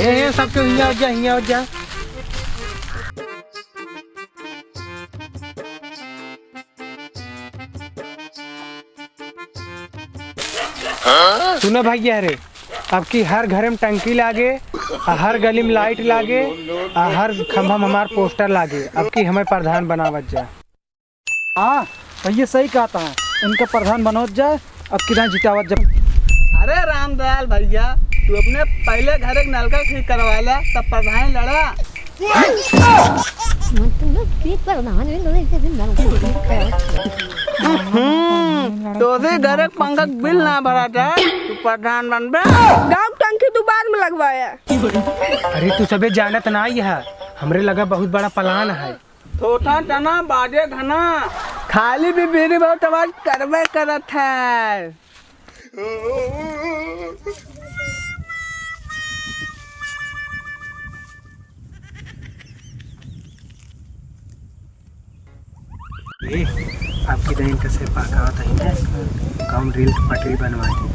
सबके हियाँ हो जा। सुनो भैया रे, अब की हर घर में टंकी लागे, हर गली में लाइट लागे, हर खंभा में हमार पोस्टर लागे। अब की हमें प्रधान बनावत जा। हाँ भैया सही कहता है, इनका प्रधान बनोत जाए। अब किधर जितावत जब। अरे रामदयाल भैया, तू अपने पहले घर एक नलका ठीक करवा ला, तब प्रधान लड़ा। तो घर एक पंखा बिल ना भरा था, तू प्रधान बन बे। गाँव टंकी तू बाद में लगवाया। अरे तू सबे जानत ना है, हमरे लगा बहुत बड़ा प्लान है। थोथा तना बाजे घना, खाली भी मेरी बहुत आवाज करवे करत है। आपकी दही कैसे पकावत है ना, गाँव रेल की पटरी बनवा दी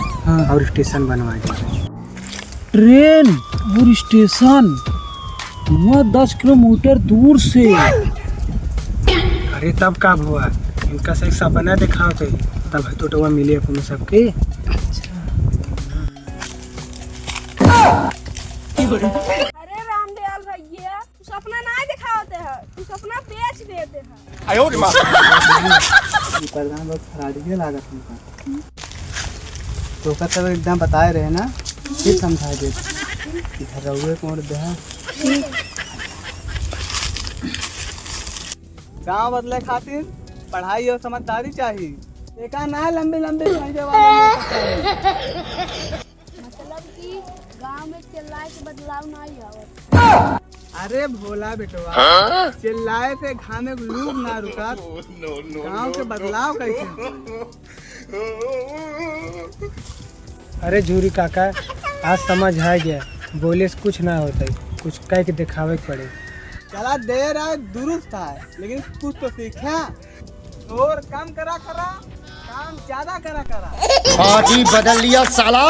और स्टेशन बनवा दी। ट्रेन और स्टेशन 10 किलोमीटर दूर से। अरे तब कब हुआ, इनका से एक सपना दिखाओ थे, तब तो मिले अपन सबके। अरे रामदयाल भैया, तू सपना नहीं दिखाते है, तू सपना बेच देते है। प्रधान बहुत खराड़ी लागत हमका। तो का सब एकदम बताए रहे ना, फिर समझा दे। इधर रहुए कौन दे गाँव बदले खातिर पढ़ाई और समझदारी चाहिए। एक ना लंबे लंबे मतलब कि गांव में चिल्लाए के बदलाव नहीं आवत। अरे भोला बेटवा, चिल्लाए पे घाम में लूग ना रुका। गाँव के बदलाव कैसे? अरे झूरी काका, आज समझ आ गया, बोले से कुछ ना होता, कुछ कह के दिखावे के पड़े। चला देर आए दुरुस्त है, लेकिन कुछ तो सीखा। और कम करा काम ज्यादा करा। पार्टी बदल लिया साला।